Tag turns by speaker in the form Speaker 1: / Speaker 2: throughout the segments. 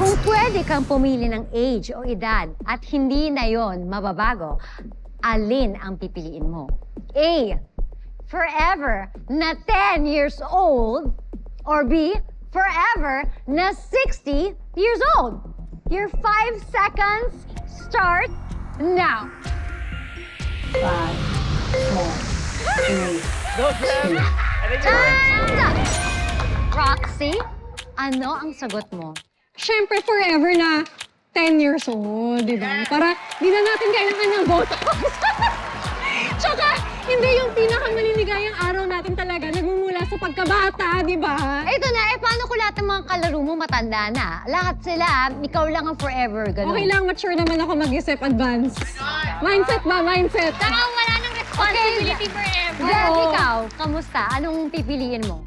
Speaker 1: Kung pwede kang pumili ng age o edad at hindi na yon mababago, alin ang pipiliin mo? A. Forever na 10 years old or B. Forever na 60 years old? Your 5 seconds start now. 5, 4, 3,
Speaker 2: Go, Sam! I think you're right.
Speaker 1: and... Roxy, ano ang sagot mo?
Speaker 3: Siyempre, forever na 10 years old, di ba? Para di na natin kailangan ng botox. Tsaka, hindi yung pinakamalinigayang araw natin talaga nagmumula sa pagkabata, di ba?
Speaker 1: Ito na, paano kung lahat ng mga kalaro mo matanda na? Lahat sila, ikaw lang ang forever, gano'n.
Speaker 3: Okay lang, mature naman ako mag-isip advance. Mindset ba? Mindset.
Speaker 1: Saka wala nang responsibility forever. Zef,
Speaker 3: Oo.
Speaker 1: ikaw, kamusta? Anong pipiliin mo?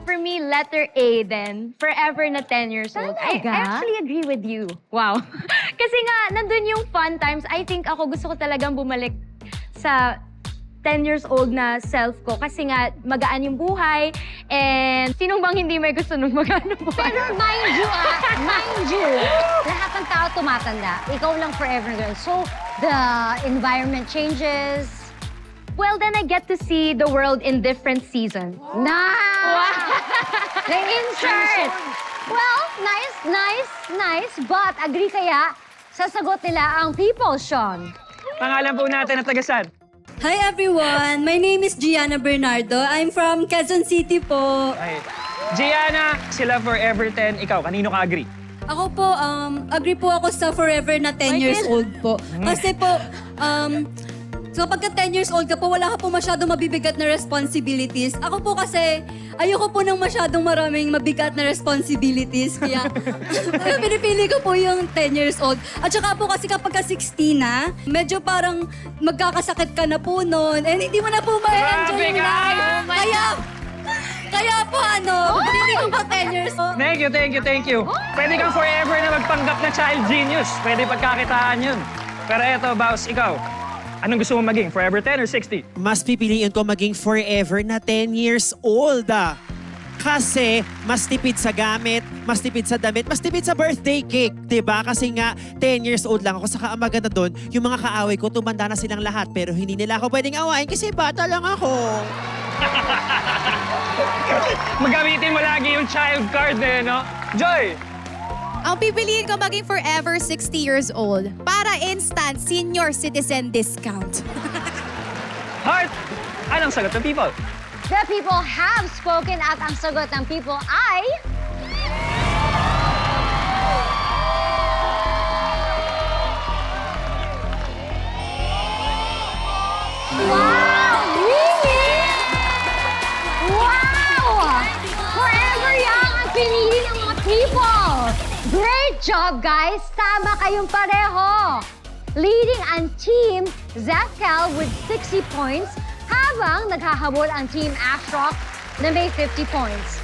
Speaker 4: For me, letter A then. Forever na 10 years old. I
Speaker 1: Talaga?
Speaker 4: actually agree with you. Wow. Kasi nga, nandun yung fun times. I think ako gusto ko talagang bumalik sa 10 years old na self ko. Kasi nga, magaan yung buhay. And sinong bang hindi may gusto nung magaan yung buhay?
Speaker 1: Pero mind you, lahat ng tao tumatanda. Ikaw lang forever na gano'n. So, the environment changes.
Speaker 4: Well, then I get to see the world in different seasons.
Speaker 1: Nice! The insert! Well, nice. But agree kaya sa sagot nila ang people, Sean?
Speaker 2: Pangalan po natin at tagasan.
Speaker 5: Hi everyone! My name is Gianna Bernardo. I'm from Quezon City po.
Speaker 2: Ay. Gianna, sila forever 10. Ikaw, kanino ka agree?
Speaker 5: Ako po, agree po ako sa forever na 10 years old po. Kasi po, so kapag 10 years old ka po, wala ka po masyadong mabibigat na responsibilities. Ako po kasi, ayoko po ng masyadong maraming mabigat na responsibilities. Kaya, pinipili ko po yung 10 years old. At saka po kasi kapag ka 16 na, medyo parang magkakasakit ka na po noon. And hindi mo na po ma-enjoy yung
Speaker 2: Grabe ka!
Speaker 5: life. Kaya po pinili ko po 10 years old.
Speaker 2: Thank you. Pwede kang forever na magpanggap na child genius. Pwede pagkakitaan yun. Pero eto, Baus, ikaw. Anong gusto mo maging? Forever 10 or 60?
Speaker 6: Mas pipiliin ko maging forever na 10 years old. Kasi mas tipid sa gamit, mas tipid sa damit, mas tipid sa birthday cake. 'Di ba? Kasi nga 10 years old lang ako. Saka ang maganda doon, yung mga kaaway ko, tumanda na silang lahat. Pero hindi nila ako pwedeng awayin kasi bata lang ako.
Speaker 2: Magamitin mo lagi yung child card eh, no? Joy!
Speaker 7: Ang pipiliin ko maging forever 60 years old para instant senior citizen discount.
Speaker 2: Heart! Anong sagot ng people?
Speaker 1: The people have spoken at ang sagot ng people ay... Wow! Really? Wow! Forever young ang pinili ng mga people! Great job, guys! Tama kayong pareho! Leading ang team Zefcal with 60 points habang naghahabol ang team Ashrock na may 50 points.